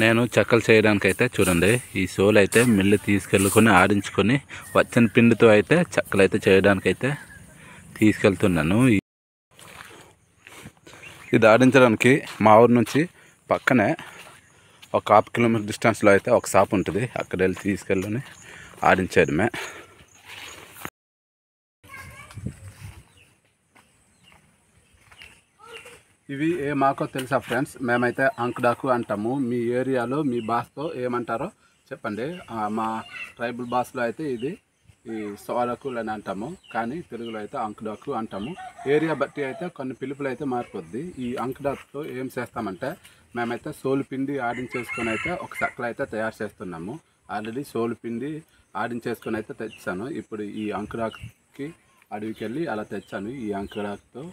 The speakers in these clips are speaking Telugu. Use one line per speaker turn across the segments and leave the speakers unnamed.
నేను చెక్కలు చేయడానికైతే చూడండి ఈ సోలు అయితే మిల్లు తీసుకెళ్ళుకొని ఆడించుకొని వచ్చిన పిండితో అయితే చెక్కలు అయితే చేయడానికైతే తీసుకెళ్తున్నాను. ఇది ఆడించడానికి మా ఊరు నుంచి పక్కనే ఒక 1/2 కిలోమీటర్ డిస్టెన్స్లో అయితే ఒక షాప్ ఉంటుంది. అక్కడ వెళ్ళి తీసుకెళ్ళని ఆడించేయడమే. ఇవి మాకో తెలుసా ఫ్రెండ్స్, మేమైతే అంకుడాకు అంటాము. మీ ఏరియాలో మీ భాషతో ఏమంటారో చెప్పండి. మా ట్రైబల్ భాషలో అయితే ఇది ఈ సోరకులు అని అంటాము, కానీ తెలుగులో అయితే అంకుడాకు అంటాము. ఏరియా బట్టి అయితే కొన్ని పిలుపులు అయితే మారిపోద్ది. ఈ అంకుడాకుతో ఏం చేస్తామంటే మేమైతే సోలు పిండి ఆడించేసుకొని అయితే ఒక చెక్కలు అయితే తయారు చేస్తున్నాము. ఆల్రెడీ సోలు పిండి ఆడించేసుకొని అయితే తెచ్చాను. ఇప్పుడు ఈ అంకుడాకుకి అడవికి వెళ్ళి అలా తెచ్చాను. ఈ అంకుడాకుతో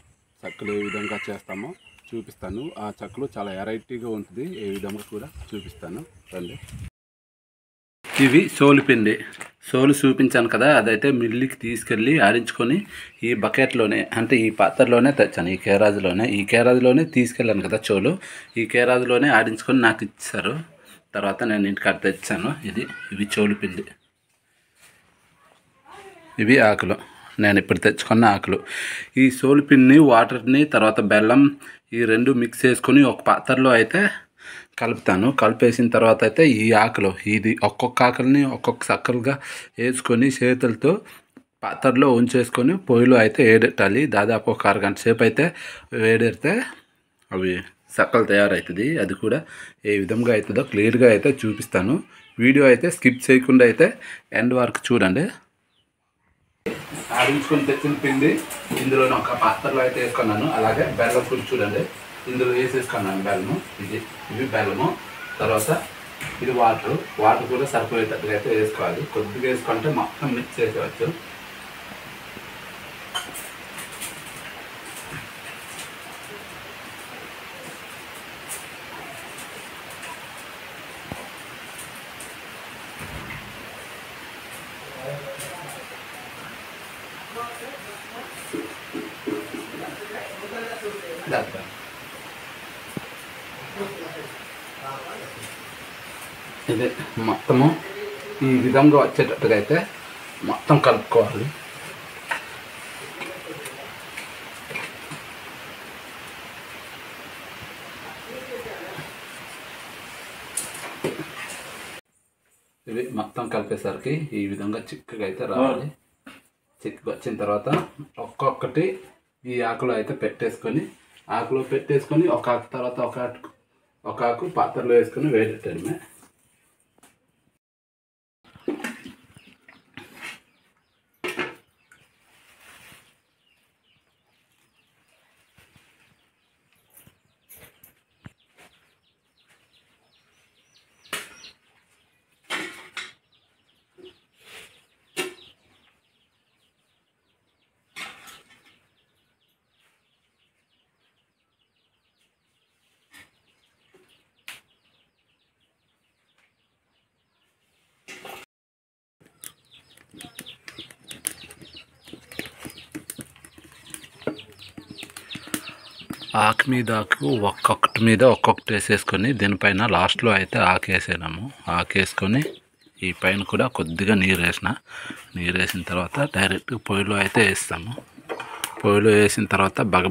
చెక్కలు ఏ విధంగా చేస్తామో చూపిస్తాను. ఆ చెక్కలు చాలా వెరైటీగా ఉంటుంది, ఏ విధంగా కూడా చూపిస్తాను రండి. ఇవి సోలు పిండి. సోలు చూపించాను కదా, అదైతే మిల్లుకి తీసుకెళ్ళి ఆడించుకొని ఈ బకెట్లోనే అంటే ఈ పాత్రలోనే తెచ్చాను. ఈ కేరాజులోనే తీసుకెళ్ళాను కదా చోలు. ఈ కేరాజులోనే ఆడించుకొని నాకు ఇచ్చారు. తర్వాత నేను ఇంటికాడ తెచ్చాను. ఇవి చోలు పిండి, ఇవి ఆకులు. నేను ఇప్పుడు తెచ్చుకున్న ఆకులు. ఈ సోలు పిండిని వాటర్ని తర్వాత బెల్లం ఈ రెండు మిక్స్ చేసుకొని ఒక పాత్రలో అయితే కలుపుతాను. కలిపేసిన తర్వాత అయితే ఈ ఆకులు ఒక్కొక్క ఆకుల్ని ఒక్కొక్క సక్కలుగా వేసుకొని చేతులతో పాత్రలో ఉంచేసుకొని పొయ్యిలో అయితే వేడెట్టాలి. దాదాపు ఒక 1/2 గంట సేపు అయితే వేడెడితే అవి సక్కలు తయారవుతుంది. అది కూడా ఏ విధంగా అవుతుందో క్లియర్గా అయితే చూపిస్తాను. వీడియో అయితే స్కిప్ చేయకుండా అయితే ఎండ్ వరకు చూడండి. ఆడించుకొని తెచ్చిన పిండి ఇందులో ఒక పాత్రలో అయితే వేసుకున్నాను. అలాగే బెల్లం కూడా చూడండి ఇందులో వేసేసుకున్నాను. బెల్లము ఇవి బెల్లము. తర్వాత ఇది వాటర్ కూడా సరిపోయేటట్టుగా అయితే వేసుకోవాలి. కొద్దిగా వేసుకుంటే మొత్తం మిక్స్ చేసేవచ్చు. ఇది మొత్తము ఈ విధంగా వచ్చేటట్టుగా అయితే మొత్తం కలుపుకోవాలి. ఇవి మొత్తం కలిపేసరికి ఈ విధంగా చిక్కగా అయితే రావాలి. చిక్కగా వచ్చిన తర్వాత ఒక్కొక్కటి ఈ ఆకులో అయితే పెట్టేసుకొని ఒక ఆకు తర్వాత ఒక ఆకు పాత్రలో వేసుకొని వేడెట్టడమే. ఆకు మీద ఒక్కొక్కటి మీద ఒక్కొక్కటి వేసేసుకొని దీనిపైన లాస్ట్లో అయితే ఆకు వేసాము. ఆకు వేసుకొని ఈ పైన కూడా కొద్దిగా నీరు వేసిన తర్వాత డైరెక్ట్గా పొయ్యిలో అయితే వేస్తాము. పొయ్యిలో వేసిన తర్వాత బగ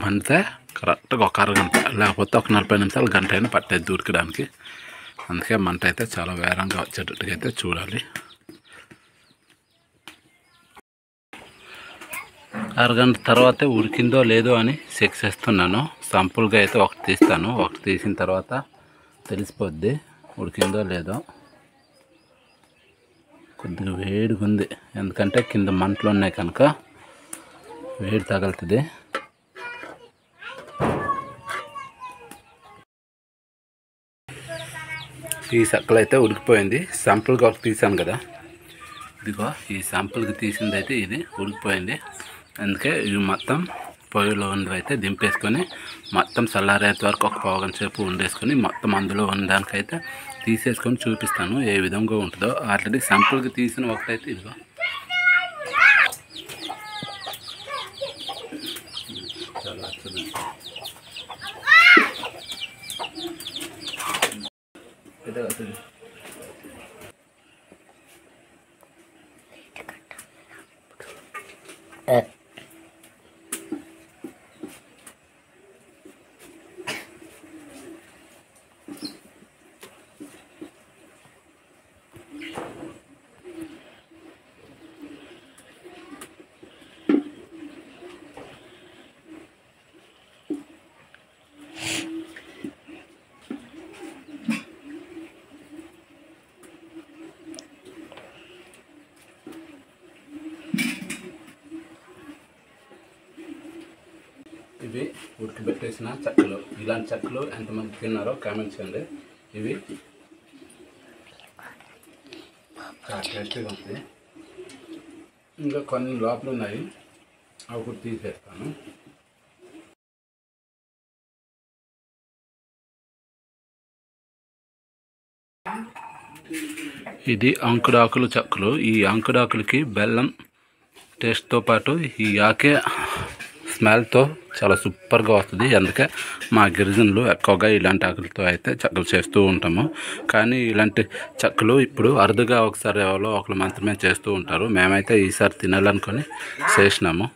మండితే కరెక్ట్గా ఒక 1/2 గంట లేకపోతే ఒక 40 నిమిషాలు గంట అయినా పట్టేది ఉడకడానికి. అందుకే మంట అయితే చాలా వేరంగా వచ్చేటట్టుగా అయితే చూడాలి. 1/2 గంట తర్వాత ఉడికిందో లేదో అని చెక్ చేస్తున్నాను. సింపుల్గా అయితే ఒకటి తీస్తాను. ఒకటి తీసిన తర్వాత తెలిసిపోద్ది ఉడికిందో లేదో. కొద్దిగా వేడిగా ఉంది, ఎందుకంటే కింద మంటలు ఉన్నాయి కనుక వేడి తగులుతుంది. ఈ సక్కలు అయితే ఉడికిపోయింది. సింపుల్గా ఒకటి తీసాను కదా, ఇదిగో ఈ శాంపుల్కి తీసింది అయితే ఇది ఉడికిపోయింది. అందుకే ఇవి మొత్తం పొయ్యిలో ఉన్నవి అయితే దింపేసుకొని మొత్తం చల్లారేంత వరకు ఒక 1/2 గంట సేపు వండేసుకొని మొత్తం అందులో ఉన్నదానికైతే తీసేసుకొని చూపిస్తాను ఏ విధంగా ఉంటుందో. ఆల్రెడీ శాంపుల్కి తీసిన ఒకటైతే ఇదిగో ఇవి ఉడకబెట్టేసిన చెక్కలు. ఇలాంటి చెక్కలు ఎంతమంది తిన్నారో కామెంట్ చేయండి. ఇవి చాలా టేస్టీగా ఉంది. ఇంకా కొన్ని లోపలు ఉన్నాయి, అవి కూడా తీసేస్తాను. ఇది అంకుడాకులు చెక్కలు. ఈ అంకుడాకులకి బెల్లం టేస్ట్తో పాటు ఈ ఆకే స్మెల్తో చాలా సూపర్గా వస్తుంది. అందుకే మా గిరిజనులు ఎక్కువగా ఇలాంటి ఆకులతో అయితే చెక్కలు చేస్తూ ఉంటాము. కానీ ఇలాంటి చెక్కలు ఇప్పుడు అరుదుగా ఒకసారి ఎవరో ఒకరు మాత్రమే చేస్తూ ఉంటారు. మేమైతే ఈసారి తినాలనుకొని చేసినాము.